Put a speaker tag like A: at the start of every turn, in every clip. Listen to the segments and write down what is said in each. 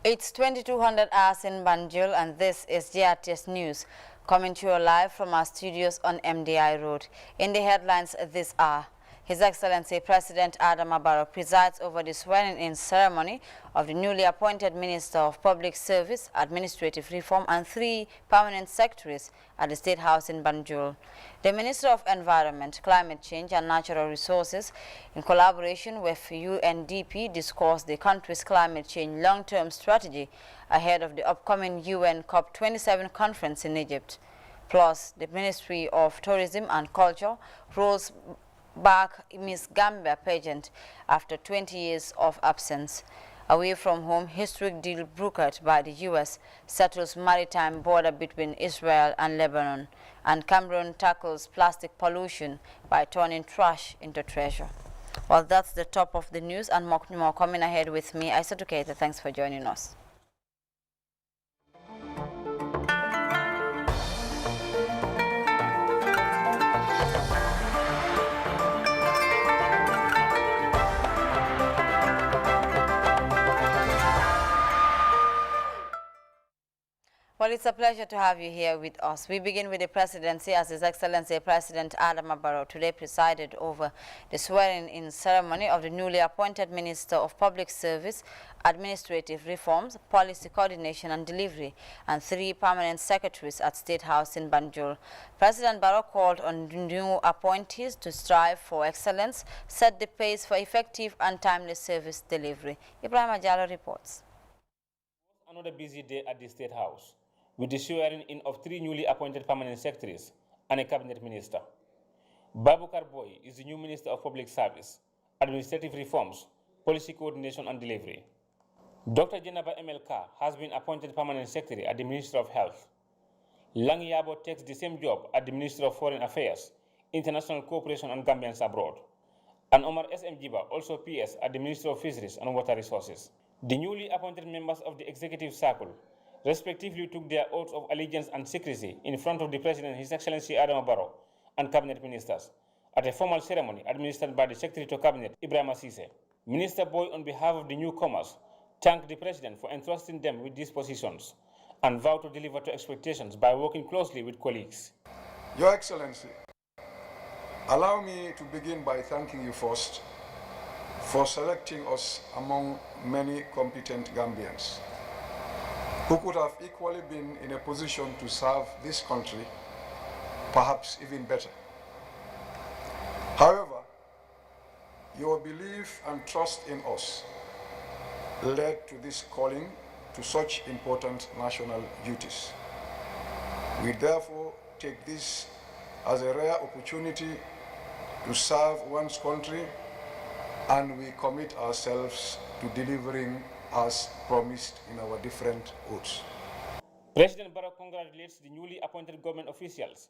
A: It's 2200 hours in Banjul, and this is GRTS News, coming to you live from our studios on MDI Road. In the headlines this hour, His Excellency President Adama Barrow presides over the swearing-in ceremony of the newly appointed Minister of Public Service, Administrative Reform and 3 permanent secretaries at the State House in Banjul. The Minister of Environment, Climate Change and Natural Resources, in collaboration with UNDP, discussed the country's climate change long-term strategy ahead of the upcoming UN COP27 conference in Egypt. Plus, the Ministry of Tourism and Culture rolls back Miss Gambia pageant after 20 years of absence. Away from home, historic deal brokered by the U.S. settles maritime border between Israel and Lebanon, and Cameroon tackles plastic pollution by turning trash into treasure. Well, that's the top of the news, and more coming ahead with me. Aissatou Keita, thanks for joining us. Well, it's a pleasure to have you here with us. We begin with the presidency, as His Excellency President Adama Barrow today presided over the swearing-in ceremony of the newly appointed Minister of Public Service, Administrative Reforms, Policy Coordination and Delivery, and 3 permanent secretaries at State House in Banjul. President Barrow called on new appointees to strive for excellence, set the pace for effective and timely service delivery. Ibrahim Ajalo reports.
B: Another busy day at the State House, with the swearing-in of 3 newly appointed permanent secretaries and a cabinet minister. Babukar Boy is the new Minister of Public Service, Administrative Reforms, Policy Coordination and Delivery. Dr. Jenaba MLK has been appointed permanent secretary at the Ministry of Health. Lang Yabo takes the same job at the Ministry of Foreign Affairs, International Cooperation and Gambians Abroad. And Omar S.M. Jiba, also PS at the Ministry of Fisheries and Water Resources. The newly appointed members of the Executive Circle respectively took their oaths of allegiance and secrecy in front of the President, His Excellency Adama Barrow, and cabinet ministers at a formal ceremony administered by the Secretary to Cabinet, Ibrahim Sise. Minister Boy, on behalf of the newcomers, thanked the President for entrusting them with these positions and vowed to deliver to expectations by working closely with colleagues.
C: Your Excellency, allow me to begin by thanking you first for selecting us among many competent Gambians who could have equally been in a position to serve this country, perhaps even better. However, your belief and trust in us led to this calling to such important national duties. We therefore take this as a rare opportunity to serve one's country, and we commit ourselves to delivering as promised in our different oaths.
B: President Barrow congratulates the newly appointed government officials,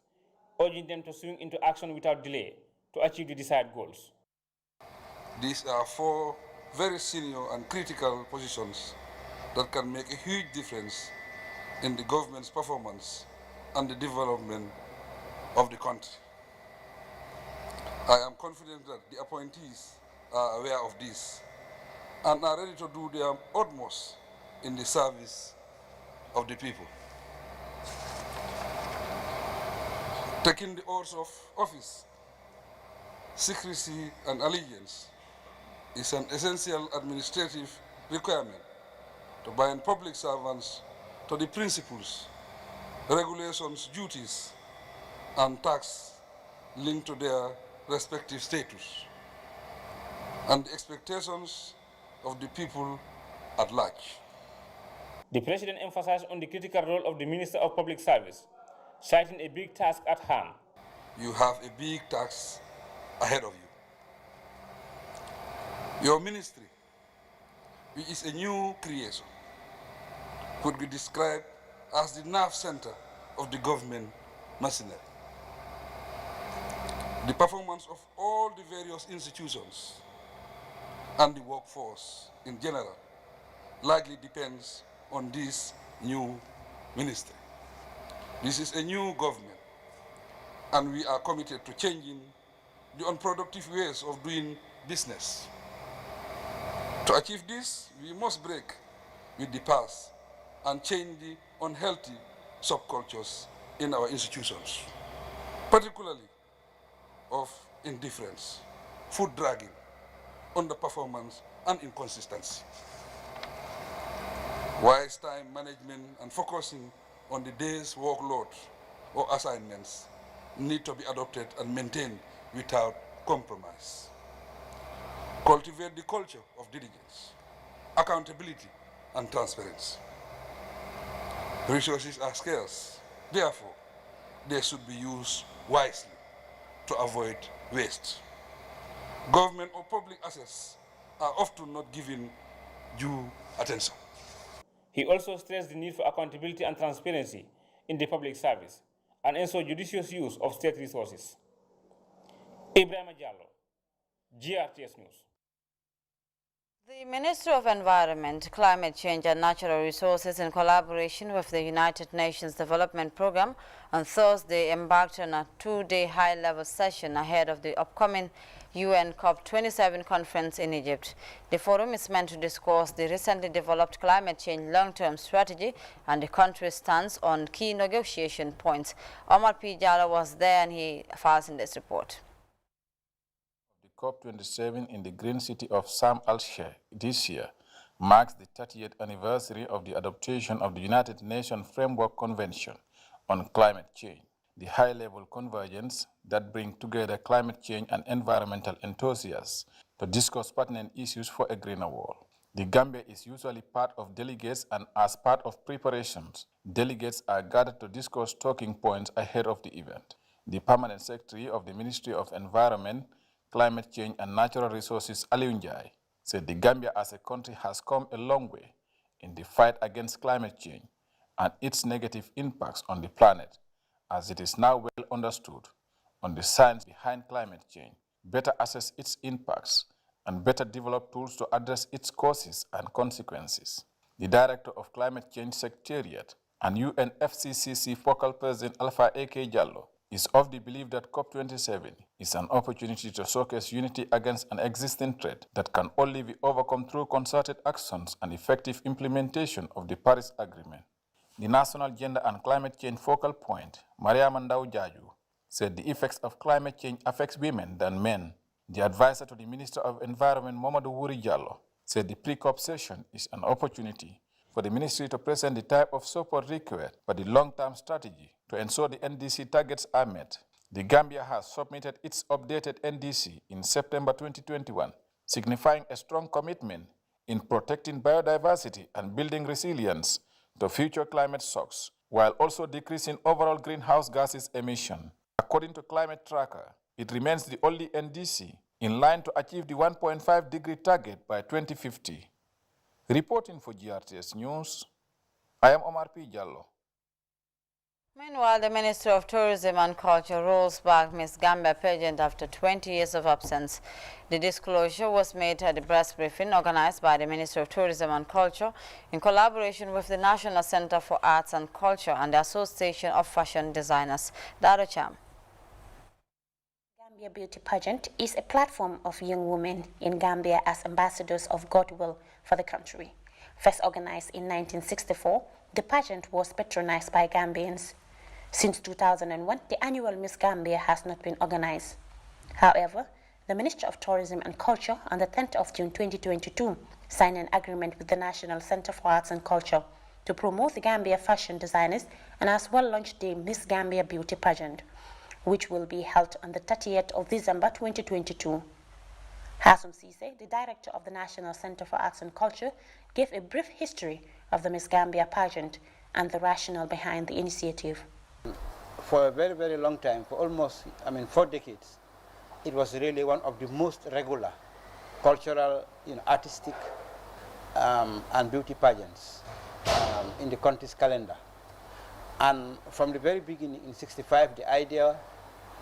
B: urging them to swing into action without delay to achieve the desired goals.
D: These are 4 very senior and critical positions that can make a huge difference in the government's performance and the development of the country. I am confident that the appointees are aware of this and are ready to do their utmost in the service of the people. Taking the oath of office, secrecy and allegiance is an essential administrative requirement to bind public servants to the principles, regulations, duties, and tasks linked to their respective status and the expectations of the people at large.
B: The President emphasized on the critical role of the Minister of Public Service, citing a big task at hand.
D: You have a big task ahead of you. Your ministry, which is a new creation, could be described as the nerve center of the government machinery. The performance of all the various institutions and the workforce in general likely depends on this new ministry. This is a new government, and we are committed to changing the unproductive ways of doing business. To achieve this, we must break with the past and change the unhealthy subcultures in our institutions, particularly of indifference, food dragging, underperformance, and inconsistency. Wise time management and focusing on the day's workload or assignments need to be adopted and maintained without compromise. Cultivate the culture of diligence, accountability, and transparency. Resources are scarce, therefore, they should be used wisely to avoid waste. Government or public assets are often not given due attention.
B: He also stressed the need for accountability and transparency in the public service and ensure judicious use of state resources. Ibrahima Jallo, GRTS News.
A: The Ministry of Environment, Climate Change and Natural Resources, in collaboration with the United Nations Development Programme, on Thursday embarked on a two-day high-level session ahead of the upcoming UN COP27 conference in Egypt. The forum is meant to discuss the recently developed climate change long-term strategy and the country's stance on key negotiation points. Omar P. Jallo was there and he files in this report.
E: COP27 in the green city of Sharm el-Sheikh this year marks the 30th anniversary of the adoption of the United Nations Framework Convention on Climate Change, the high-level convergence that brings together climate change and environmental enthusiasts to discuss pertinent issues for a greener world. The Gambia is usually part of delegates, and as part of preparations, delegates are gathered to discuss talking points ahead of the event. The Permanent Secretary of the Ministry of Environment, Climate Change and Natural Resources, Aliu Njai, said the Gambia as a country has come a long way in the fight against climate change and its negative impacts on the planet, as it is now well understood on the science behind climate change, better assess its impacts, and better develop tools to address its causes and consequences. The Director of Climate Change Secretariat and UNFCCC Focal President Alpha A.K. Jallo is of the belief that COP27 is an opportunity to showcase unity against an existing threat that can only be overcome through concerted actions and effective implementation of the Paris Agreement. The National Gender and Climate Change Focal Point, Maria Mandau Jaju, said the effects of climate change affects women than men. The advisor to the Minister of Environment, Mamadou Wuri Jallo, said the pre-COP session is an opportunity for the ministry to present the type of support required for the long-term strategy to ensure the NDC targets are met. The Gambia has submitted its updated NDC in September 2021, signifying a strong commitment in protecting biodiversity and building resilience to future climate shocks, while also decreasing overall greenhouse gases emission. According to Climate Tracker, it remains the only NDC in line to achieve the 1.5-degree target by 2050. Reporting for GRTS News, I am Omar P. Jallo.
A: Meanwhile, the Ministry of Tourism and Culture rolls back Miss Gambia pageant after 20 years of absence. The disclosure was made at the press briefing organized by the Ministry of Tourism and Culture in collaboration with the National Center for Arts and Culture and the Association of Fashion Designers. Dado Cham.
F: Gambia Beauty Pageant is a platform of young women in Gambia as ambassadors of goodwill for the country. First organized in 1964, the pageant was patronized by Gambians. Since 2001, the annual Miss Gambia has not been organized. However, the Ministry of Tourism and Culture on the 10th of June 2022 signed an agreement with the National Center for Arts and Culture to promote the Gambia fashion designers and as well launch the Miss Gambia Beauty Pageant, which will be held on the 30th of December 2022. Hasum Sise, the director of the National Center for Arts and Culture, gave a brief history of the Miss Gambia pageant and the rationale behind the initiative.
G: For a very, very long time, for almost, 4 decades, it was really one of the most regular cultural, artistic and beauty pageants in the country's calendar. And from the very beginning in '65, the idea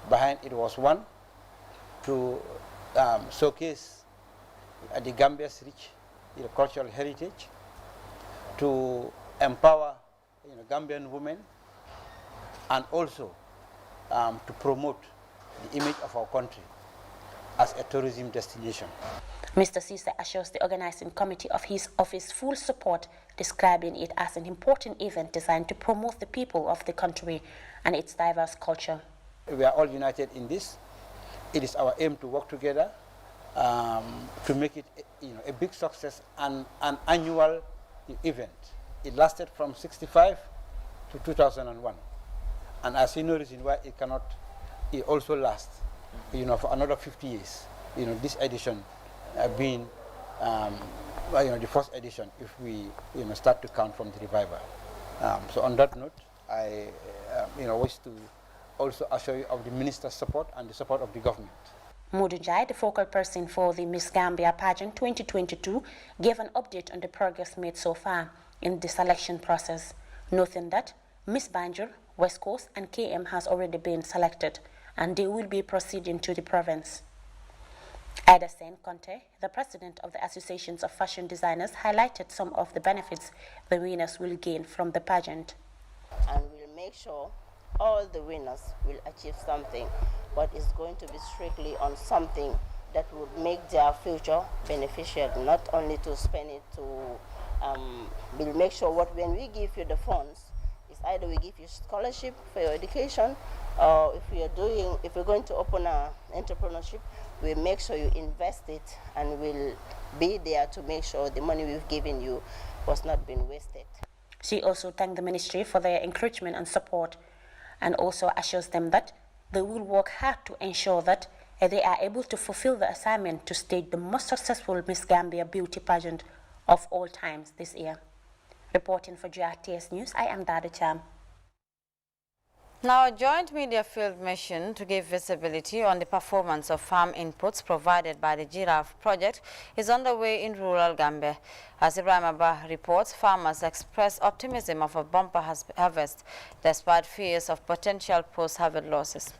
G: behind it was one, to showcase the Gambia's rich cultural heritage, to empower Gambian women, and also to promote the image of our country. as a tourism destination.
F: Mr. Cisse assures the organizing committee of his full support, describing it as an important event designed to promote the people of the country and its diverse culture.
G: We are all united in this. It is our aim to work together to make it a big success and an annual event. It lasted from 1965 to 2001. And I see no reason why it cannot also last for another 50 years. This edition being the first edition if we start to count from the revival. So on that note, I wish to also assure you of the minister's support and the support of the government.
F: Modou Njai, the focal person for the Miss Gambia pageant 2022, gave an update on the progress made so far in the selection process, noting that Miss Banjul, West Coast and KM has already been selected and they will be proceeding to the province. Ida Sen Conte, the president of the Associations of Fashion Designers, highlighted some of the benefits the winners will gain from the pageant.
H: And we'll make sure all the winners will achieve something, but it's going to be strictly on something that would make their future beneficial, not only to spend it to, we'll make sure when we give you the funds, it's either we give you scholarship for your education, or if you're going to open an entrepreneurship, we make sure you invest it and we'll be there to make sure the money we've given you was not being wasted.
F: She also thanked the ministry for their encouragement and support, and also assures them that they will work hard to ensure that they are able to fulfill the assignment to stage the most successful Miss Gambia beauty pageant of all times this year. Reporting for GRTS News, I am Dada Cham.
A: Now, a joint media field mission to give visibility on the performance of farm inputs provided by the Giraffe project is underway in rural Gambia. As Ibrahim Abba reports, farmers express optimism of a bumper harvest despite fears of potential post-harvest losses.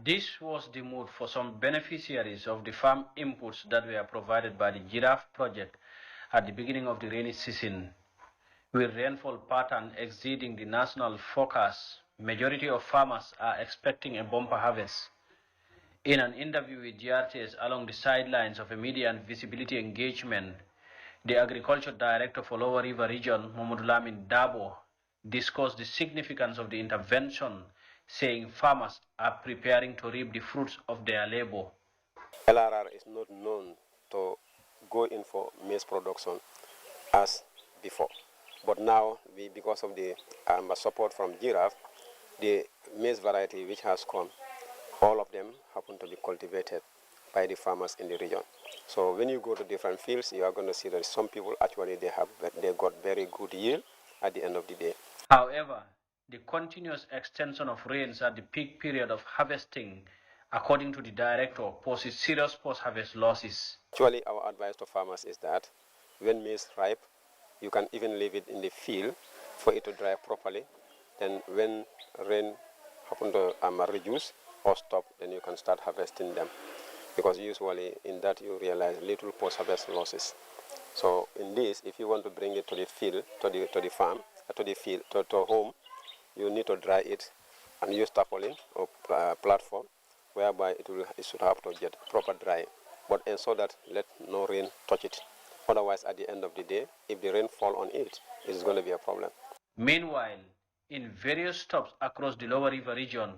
I: This was the mood for some beneficiaries of the farm inputs that were provided by the Giraffe project at the beginning of the rainy season. With rainfall pattern exceeding the national forecast, majority of farmers are expecting a bumper harvest. In an interview with GRTS along the sidelines of a media and visibility engagement, the Agriculture Director for Lower River Region, Mohamed Lamin Dabo, discussed the significance of the intervention, saying farmers are preparing to reap the fruits of their labor.
J: LRR is not known to go in for maize production as before. But now, because of the support from Giraffe, the maize variety which has come, all of them happen to be cultivated by the farmers in the region. So when you go to different fields, you are going to see that some people actually they got very good yield at the end of the day.
I: However, the continuous extension of rains at the peak period of harvesting, according to the director, poses serious post-harvest losses.
J: Actually, our advice to farmers is that when maize ripe, you can even leave it in the field for it to dry properly. Then when rain happen to reduce or stop, then you can start harvesting them. Because usually in that you realize little post-harvest losses. So in this, if you want to bring it to the field, to the farm, to the field, to home, you need to dry it and use tarpaulin or platform whereby it should have to get proper dry, but ensure that let no rain touch it. Otherwise, at the end of the day, if the rain fall on it, it's going to be a problem.
I: Meanwhile, in various stops across the Lower River region,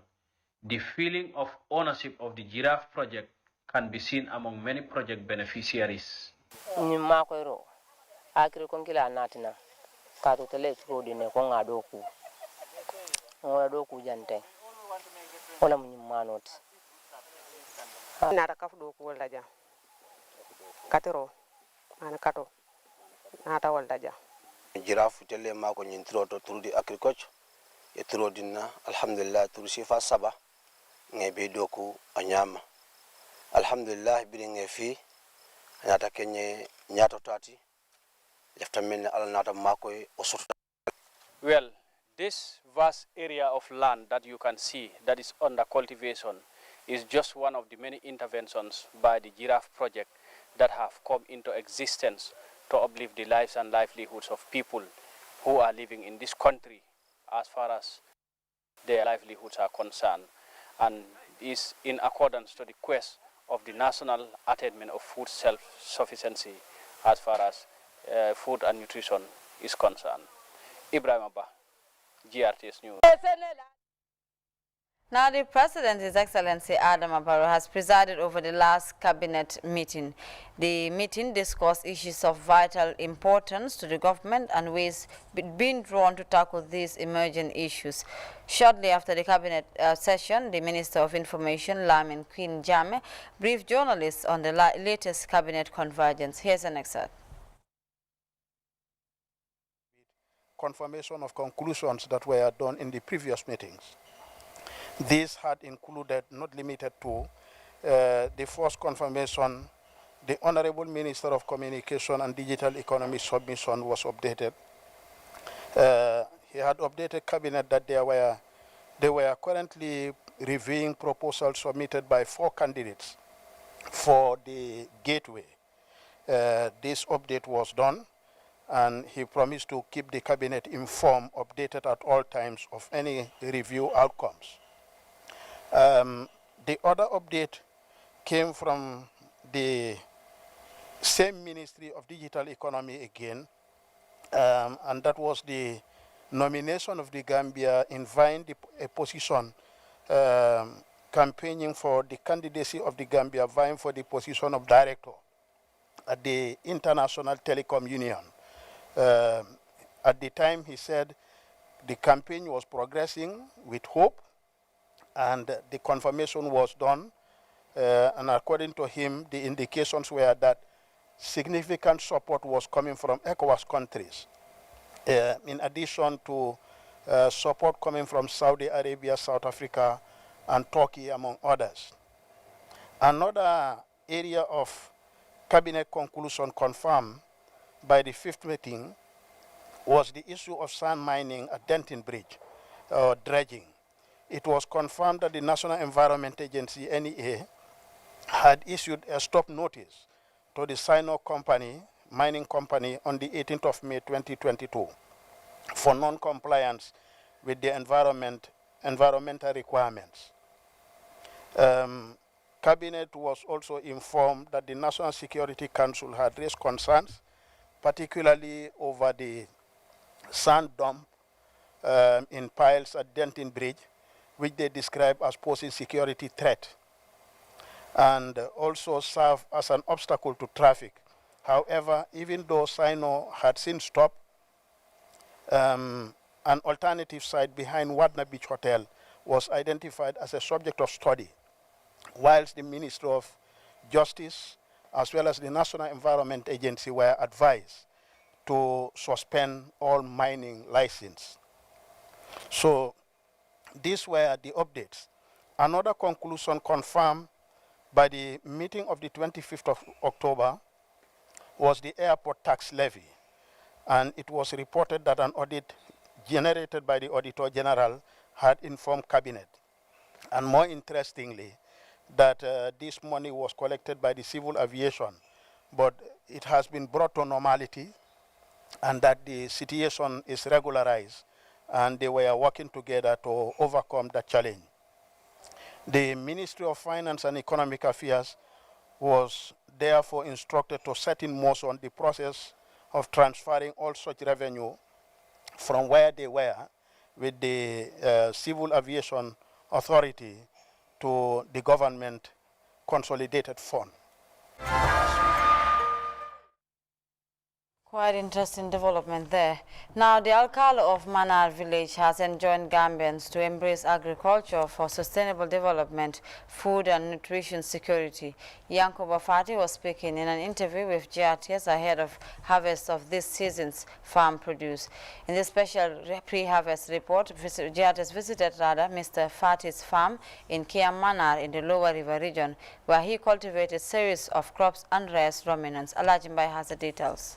I: the feeling of ownership of the Giraffe project can be seen among many project beneficiaries.
K: Nata kaf do ko walda ja katero ana kato nata walda ja
L: Giraffe tele mako nyin troto turdi agriculture e trodina alhamdulillah tursi fa saba ngebe doku anyama alhamdulillah bi nge fi nata kenye nyato tati lefta men ala nata mako o soto.
I: Well, this vast area of land that you can see that is under cultivation is just one of the many interventions by the Giraffe Project that have come into existence to uplift the lives and livelihoods of people who are living in this country as far as their livelihoods are concerned, and is in accordance to the quest of the national attainment of food self-sufficiency as far as food and nutrition is concerned. Ibrahim Abba, GRTS News.
A: Now, the President, His Excellency Adama Barrow, has presided over the last cabinet meeting. The meeting discussed issues of vital importance to the government and ways being drawn to tackle these emerging issues. Shortly after the cabinet session, the Minister of Information, Lamin Queen Jame, briefed journalists on the latest cabinet convergence. Here's an excerpt.
M: Confirmation of conclusions that were done in the previous meetings. These had included, not limited to, the first confirmation, the Honorable Minister of Communication and Digital Economy submission was updated. He had updated cabinet that they were currently reviewing proposals submitted by 4 candidates for the gateway. This update was done, and he promised to keep the cabinet informed, updated at all times of any review outcomes. The other update came from the same Ministry of Digital Economy again, and that was the nomination of the Gambia in vying a position, campaigning for the candidacy of the Gambia, vying for the position of director at the International Telecom Union. At the time, he said the campaign was progressing with hope, and the confirmation was done, and according to him, the indications were that significant support was coming from ECOWAS countries, in addition to support coming from Saudi Arabia, South Africa, and Turkey, among others. Another area of cabinet conclusion confirmed by the 5th meeting was the issue of sand mining at Denton Bridge, dredging. It was confirmed that the National Environment Agency, NEA, had issued a stop notice to the Sino company, mining company, on the 18th of May 2022 for non-compliance with the environmental requirements. Cabinet was also informed that the National Security Council had raised concerns, particularly over the sand dump in piles at Denton Bridge, which they describe as posing security threat, and also serve as an obstacle to traffic. However, even though Sino had since stopped, an alternative site behind Wadna Beach Hotel was identified as a subject of study, whilst the Ministry of Justice as well as the National Environment Agency were advised to suspend all mining license. So these were the updates. Another conclusion confirmed by the meeting of the 25th of October was the airport tax levy. And it was reported that an audit generated by the Auditor General had informed Cabinet. And more interestingly, that this money was collected by the civil aviation, but it has been brought to normality, and that the situation is regularized, and they were working together to overcome that challenge. The Ministry of Finance and Economic Affairs was therefore instructed to set in motion the process of transferring all such revenue from where they were with the Civil Aviation Authority to the government consolidated fund.
A: Quite interesting development there. Now, the Alcalde of Manar village has enjoined Gambians to embrace agriculture for sustainable development, food and nutrition security. Yankuba Fati was speaking in an interview with GRTS ahead of harvest of this season's farm produce. In this special pre-harvest report, GRTS visited Mr. Fati's farm in Kiam Manar in the Lower River region, where he cultivated a series of crops and rice ruminants. Alajimbai has the details.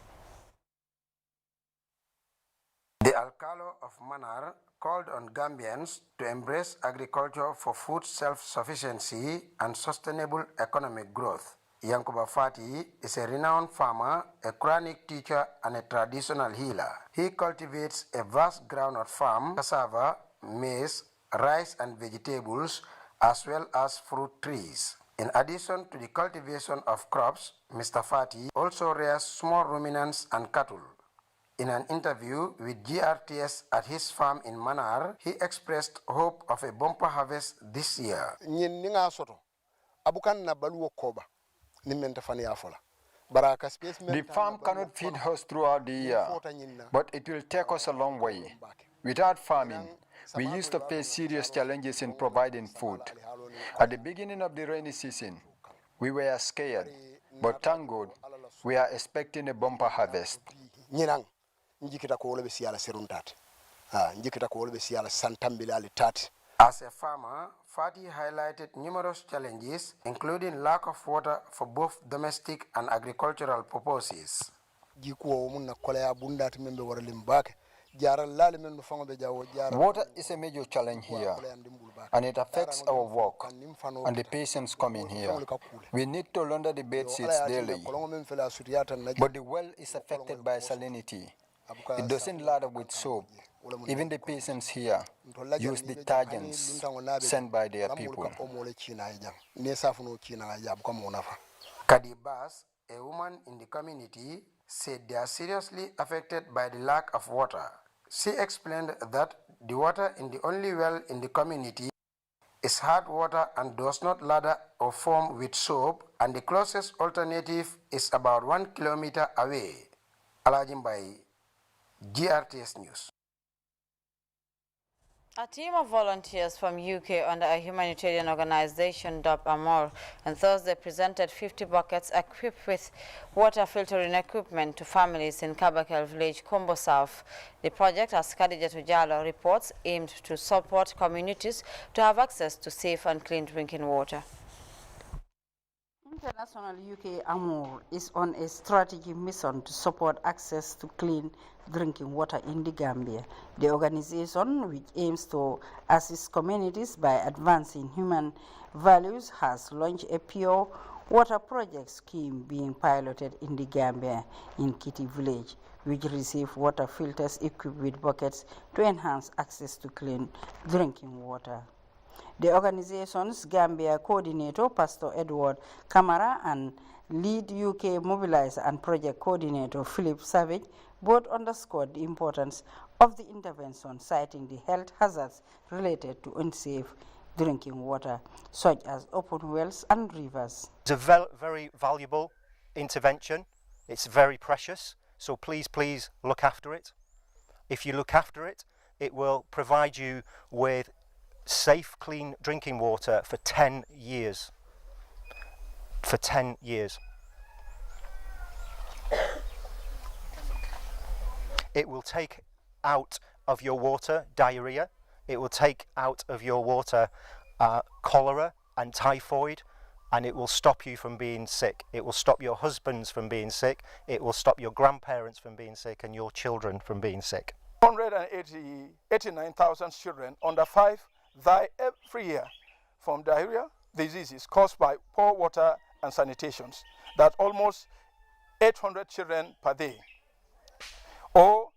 N: The Alcalo of Manar called on Gambians to embrace agriculture for food self-sufficiency and sustainable economic growth. Yankuba Fati is a renowned farmer, a Quranic teacher, and a traditional healer. He cultivates a vast groundnut farm, cassava, maize, rice, and vegetables, as well as fruit trees. In addition to the cultivation of crops, Mr. Fati also rears small ruminants and cattle. In an interview with GRTS at his farm in Manar, he expressed hope of a bumper harvest this year.
O: The farm cannot feed us throughout the year, but it will take us a long way. Without farming, we used to face serious challenges in providing food. At the beginning of the rainy season, we were scared, but thank God, we are expecting a bumper harvest.
N: As a farmer, Fati highlighted numerous challenges, including lack of water for both domestic and agricultural purposes.
O: Water is a major challenge here, and it affects our work and the patients coming here. We need to launder the bed sheets daily, but the well is affected by salinity. It doesn't lather with soap. Even the patients here use detergents sent by their people.
N: Kadibas, a woman in the community, said they are seriously affected by the lack of water. She explained that the water in the only well in the community is hard water and does not lather or form with soap, and the closest alternative is about 1 kilometer away. Alajimbai, GRTS News.
A: A team of volunteers from UK under a humanitarian organization dubbed Amor on Thursday presented 50 buckets equipped with water filtering equipment to families in Kabakel village, Kombo South. The project, as Khadija Tujalo reports, aimed to support communities to have access to safe and clean drinking water.
P: International UK Amor is on a strategic mission to support access to clean drinking water in the Gambia. The organization, which aims to assist communities by advancing human values, has launched a pure water project scheme being piloted in the Gambia in Kitty Village, which receive water filters equipped with buckets to enhance access to clean drinking water. The organization's Gambia coordinator, Pastor Edward Kamara, and lead UK mobilizer and project coordinator, Philip Savage, both underscored the importance of the intervention, citing the health hazards related to unsafe drinking water, such as open wells and rivers.
Q: It's a very valuable intervention. It's very precious, so please look after it. If you look after it, it will provide you with safe, clean drinking water for 10 years. For 10 years. It will take out of your water diarrhea. It will take out of your water cholera and typhoid, and it will stop you from being sick. It will stop your husbands from being sick. It will stop your grandparents from being sick and your children from being sick.
M: 189,000 children under 5 die every year from diarrhea diseases caused by poor water and sanitations. That's almost 800 children per day, or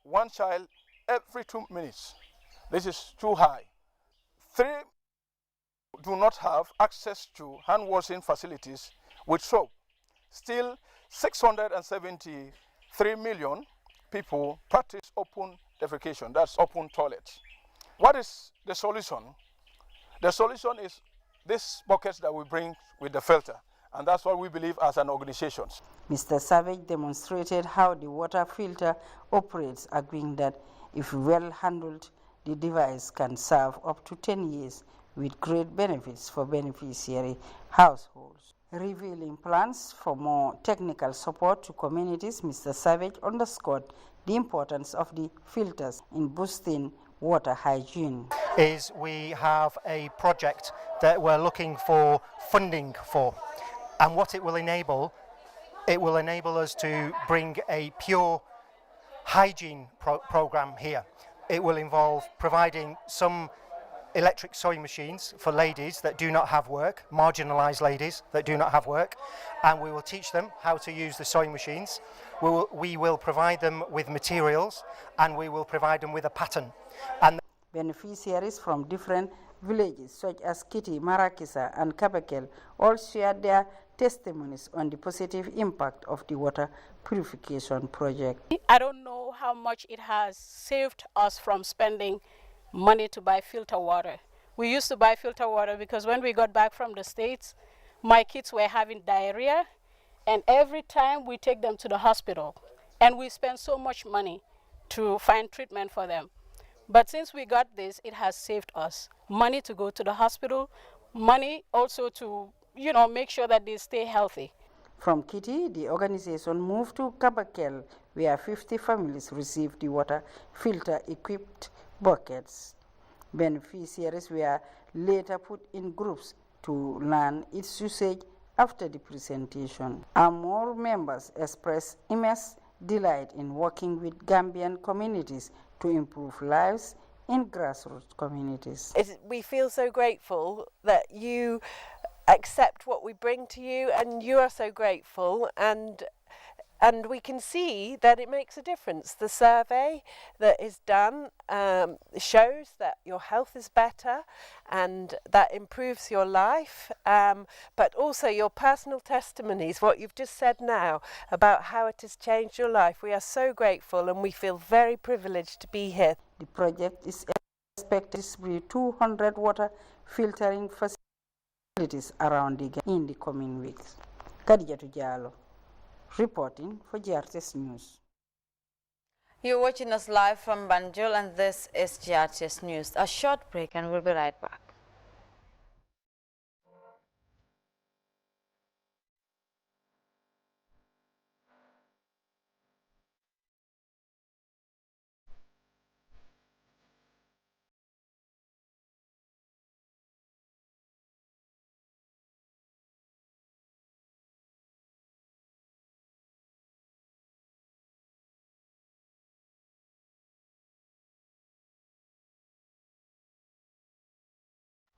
M: one child every 2 minutes. This is too high. 3 do not have access to hand washing facilities with soap. Still, 673 million people practice open defecation, that's open toilets. What is the solution? The solution is these buckets that we bring with the filter, and that's what we believe as an organization.
P: Mr. Savage demonstrated how the water filter operates, agreeing that if well handled, the device can serve up to 10 years with great benefits for beneficiary households. Revealing plans for more technical support to communities, Mr. Savage underscored the importance of the filters in boosting water hygiene.
Q: We have a project that we're looking for funding for, and what it will enable us to bring a pure hygiene program here. It will involve providing some electric sewing machines for ladies that do not have work, marginalised ladies that do not have work, and we will teach them how to use the sewing machines. We will provide them with materials, and we will provide them with a pattern. And
P: beneficiaries from different villages such as Kitty, Marakisa and Kabakel all shared their testimonies on the positive impact of the water purification project.
R: I don't know how much it has saved us from spending money to buy filter water. We used to buy filter water because when we got back from the States, my kids were having diarrhea, and every time we take them to the hospital, and we spend so much money to find treatment for them. But since we got this, it has saved us money to go to the hospital, money also to, make sure that they stay healthy.
P: From Kitty, the organization moved to Kabakel, where 50 families received the water filter-equipped buckets. Beneficiaries were later put in groups to learn its usage after the presentation. And more members expressed immense delight in working with Gambian communities to improve lives in grassroots communities.
S: We feel so grateful that you accept what we bring to you, and you are so grateful, and we can see that it makes a difference. The survey that is done shows that your health is better and that improves your life, but also your personal testimonies, what you've just said now about how it has changed your life. We are so grateful and we feel very privileged to be here.
P: The project is expected to distribute 200 water filtering facilities around in the coming weeks. Khadijatu Jallow, reporting for GRTS News.
A: You're watching us live from Banjul, and this is GRTS News. A short break and we'll be right back.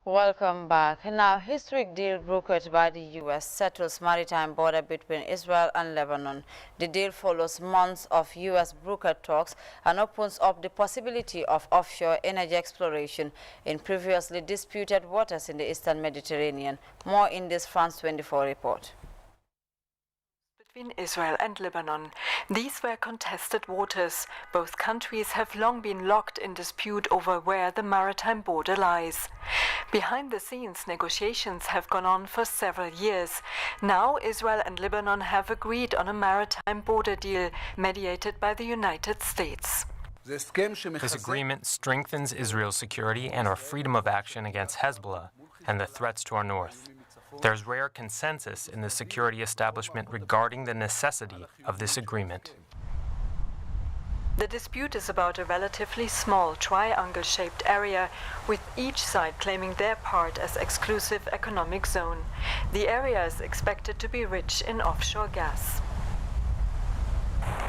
A: Welcome back. Now, historic deal brokered by the U.S. settles maritime border between Israel and Lebanon. The deal follows months of U.S. brokered talks and opens up the possibility of offshore energy exploration in previously disputed waters in the Eastern Mediterranean. More in this France 24 report.
T: Between Israel and Lebanon. These were contested waters. Both countries have long been locked in dispute over where the maritime border lies. Behind the scenes, negotiations have gone on for several years. Now, Israel and Lebanon have agreed on a maritime border deal mediated by the United States.
U: This agreement strengthens Israel's security and our freedom of action against Hezbollah and the threats to our north. There's rare consensus in the security establishment regarding the necessity of this agreement.
T: The dispute is about a relatively small triangle-shaped area, with each side claiming their part as exclusive economic zone. The area is expected to be rich in offshore gas.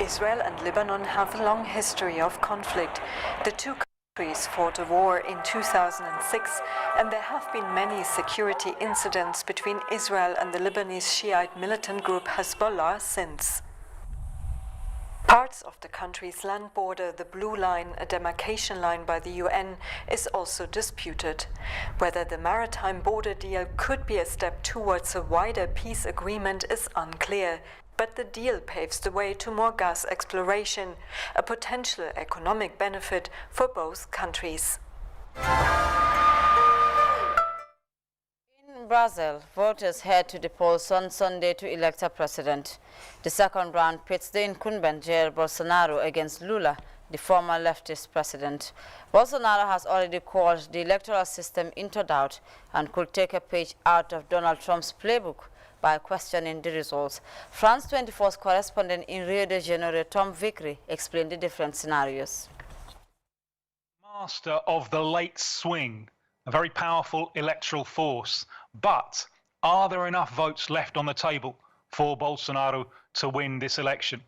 T: Israel and Lebanon have a long history of conflict. The two countries fought a war in 2006, and there have been many security incidents between Israel and the Lebanese Shiite militant group Hezbollah since. Parts of the country's land border, the Blue Line, a demarcation line by the UN, is also disputed. Whether the maritime border deal could be a step towards a wider peace agreement is unclear. But the deal paves the way to more gas exploration, a potential economic benefit for both countries.
A: In Brazil, voters head to the polls on Sunday to elect a president. The second round pits the incumbent Jair Bolsonaro against Lula, the former leftist president. Bolsonaro has already called the electoral system into doubt and could take a page out of Donald Trump's playbook by questioning the results. France 24's correspondent in Rio de Janeiro, Tom Vickery, explained the different scenarios.
V: Master of the late swing, a very powerful electoral force. But are there enough votes left on the table for Bolsonaro to win this election.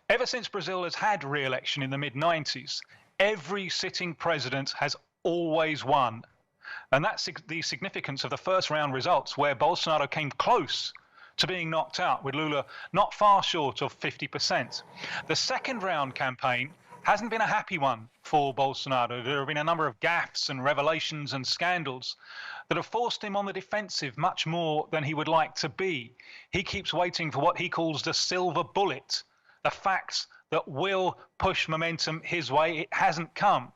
V: Ever since Brazil has had re-election in the mid-90s, every sitting president has always won. And that's the significance of the first round results, where Bolsonaro came close to being knocked out, with Lula not far short of 50%. The second round campaign hasn't been a happy one for Bolsonaro. There have been a number of gaffes and revelations and scandals that have forced him on the defensive much more than he would like to be. He keeps waiting for what he calls the silver bullet, the facts that will push momentum his way. It hasn't come.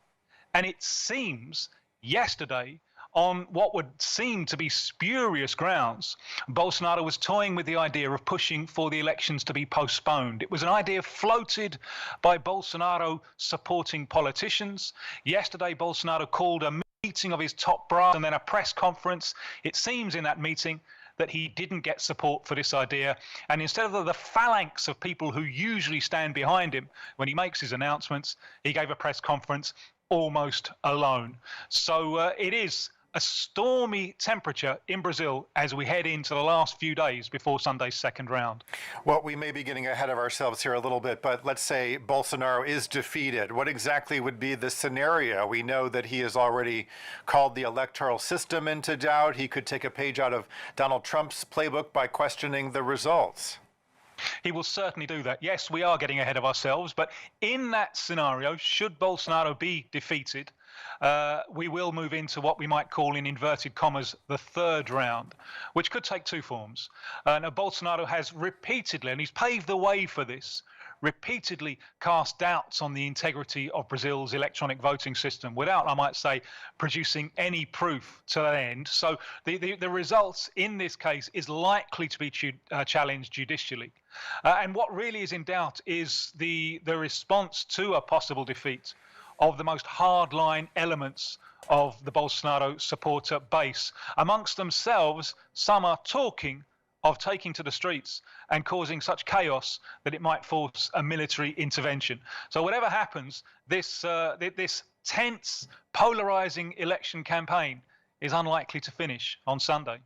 V: And it seems yesterday, on what would seem to be spurious grounds, Bolsonaro was toying with the idea of pushing for the elections to be postponed. It was an idea floated by Bolsonaro supporting politicians. Yesterday, Bolsonaro called a meeting of his top brass and then a press conference. It seems in that meeting that he didn't get support for this idea. And instead of the phalanx of people who usually stand behind him when he makes his announcements, he gave a press conference almost alone. So it is a stormy temperature in Brazil as we head into the last few days before Sunday's second round.
C: Well, we may be getting ahead of ourselves here a little bit, but let's say Bolsonaro is defeated. What exactly would be the scenario? We know that he has already called the electoral system into doubt. He could take a page out of Donald Trump's playbook by questioning the results.
V: He will certainly do that. Yes, we are getting ahead of ourselves, but in that scenario, should Bolsonaro be defeated, we will move into what we might call, in inverted commas, the third round, which could take two forms. Now, Bolsonaro has repeatedly, and he's paved the way for this, repeatedly cast doubts on the integrity of Brazil's electronic voting system without, I might say, producing any proof to that end. So the results in this case is likely to be challenged judicially. And what really is in doubt is the response to a possible defeat of the most hardline elements of the Bolsonaro supporter base. Amongst themselves, some are talking of taking to the streets and causing such chaos that it might force a military intervention. So whatever happens, this tense, polarizing election campaign is unlikely to finish on Sunday.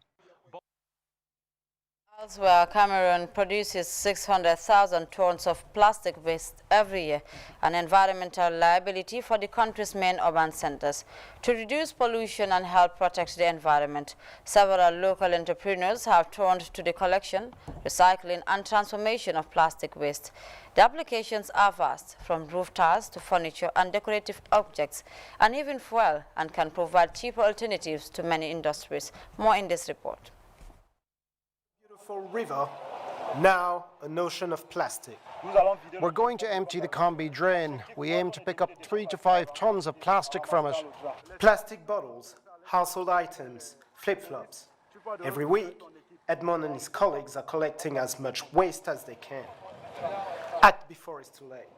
A: Elsewhere, Cameroon produces 600,000 tons of plastic waste every year, an environmental liability for the country's main urban centers. To reduce pollution and help protect the environment, several local entrepreneurs have turned to the collection, recycling and transformation of plastic waste. The applications are vast, from roof tiles to furniture and decorative objects, and even fuel, and can provide cheaper alternatives to many industries. More in this report.
D: River, now an ocean of plastic. We're going to empty the Combi drain. We aim to pick up 3 to 5 tons of plastic from it. Plastic bottles, household items, flip-flops. Every week, Edmond and his colleagues are collecting as much waste as they can. Act before it's too late,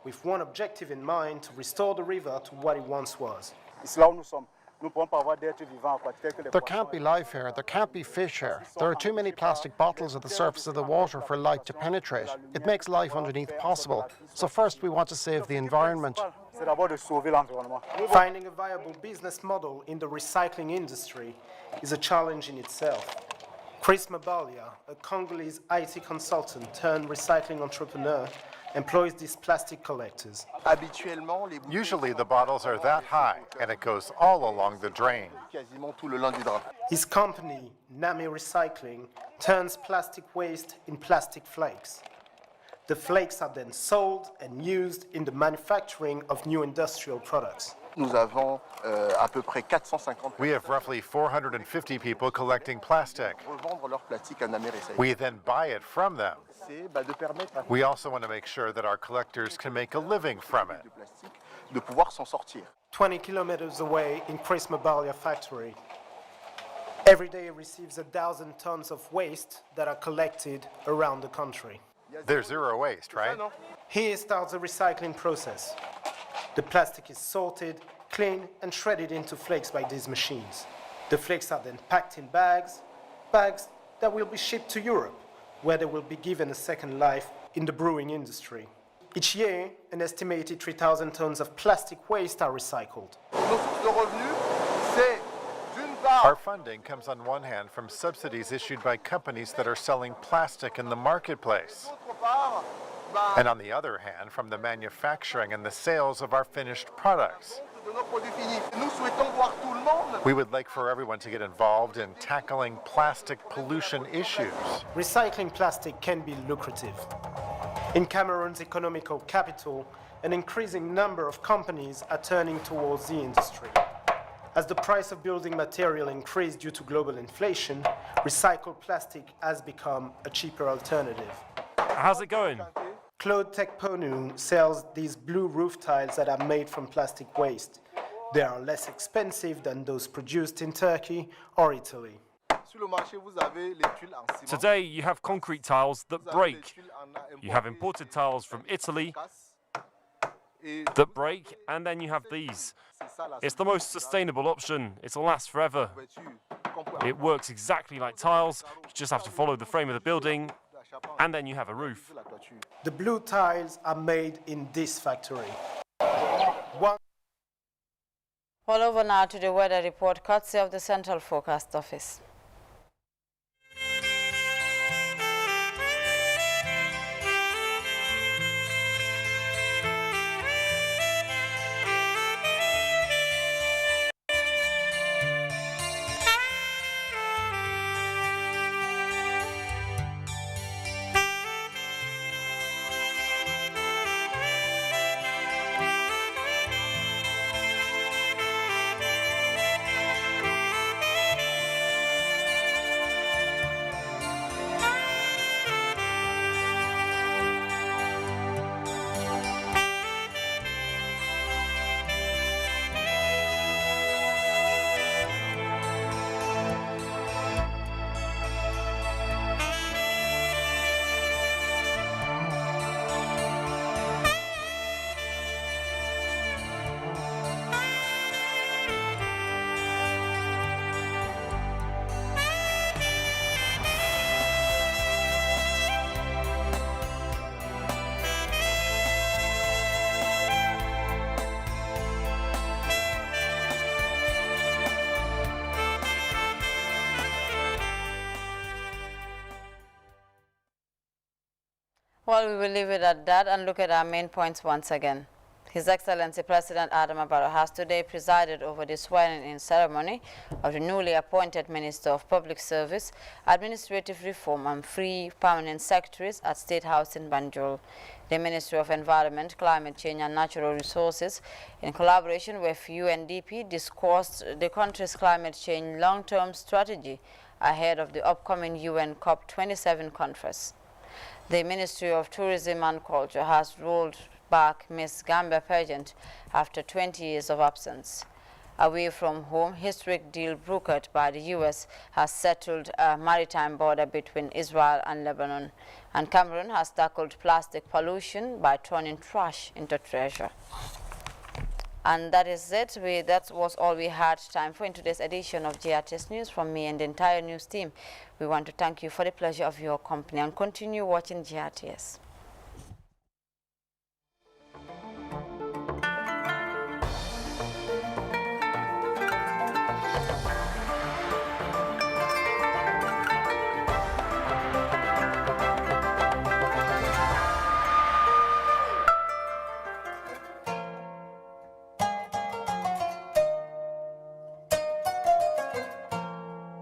D: with one objective in mind: to restore the river to what it once was. There can't be life here, there can't be fish here. There are too many plastic bottles at the surface of the water for light to penetrate. It makes life underneath possible. So first we want to save the environment. Finding a viable business model in the recycling industry is a challenge in itself. Chris Mabalia, a Congolese IT consultant turned recycling entrepreneur, employs these plastic collectors.
C: Usually the bottles are that high, and it goes all along the drain.
D: His company, Nami Recycling, turns plastic waste in plastic flakes. The flakes are then sold and used in the manufacturing of new industrial products.
C: We have roughly 450 people collecting plastic. We then buy it from them. We also want to make sure that our collectors can make a living from it.
D: 20 kilometers away in Chris Mabalia factory, every day he receives 1,000 tons of waste that are collected around the country.
C: There's zero waste, right?
D: Here starts the recycling process. The plastic is sorted, cleaned, and shredded into flakes by these machines. The flakes are then packed in bags that will be shipped to Europe, where they will be given a second life in the brewing industry. Each year, an estimated 3,000 tons of plastic waste are recycled.
C: Our funding comes on one hand from subsidies issued by companies that are selling plastic in the marketplace, and on the other hand from the manufacturing and the sales of our finished products. We would like for everyone to get involved in tackling plastic pollution issues.
D: Recycling plastic can be lucrative. In Cameroon's economical capital, an increasing number of companies are turning towards the industry. As the price of building material increased due to global inflation, recycled plastic has become a cheaper alternative.
B: How's it going?
D: Claude Tekponu sells these blue roof tiles that are made from plastic waste. They are less expensive than those produced in Turkey or Italy.
B: Today you have concrete tiles that break. You have imported tiles from Italy that break, and then you have these. It's the most sustainable option. It'll last forever. It works exactly like tiles. You just have to follow the frame of the building, and then you have a roof.
D: The blue tiles are made in this factory.
A: All over now to the weather report, courtesy of the Central Forecast Office. Well, we will leave it at that and look at our main points once again. His Excellency President Adama Barrow has today presided over the swearing-in ceremony of the newly appointed Minister of Public Service, Administrative Reform and Free Permanent Secretaries at State House in Banjul. The Ministry of Environment, Climate Change and Natural Resources, in collaboration with UNDP, discussed the country's climate change long-term strategy ahead of the upcoming UN COP27 conference. The Ministry of Tourism and Culture has rolled back Miss Gambia pageant after 20 years of absence. Away from home, historic deal brokered by the U.S. has settled a maritime border between Israel and Lebanon, and Cameroon has tackled plastic pollution by turning trash into treasure. And that is it. That was all we had time for in today's edition of GRTS News. From me and the entire news team, we want to thank you for the pleasure of your company and continue watching GRTS.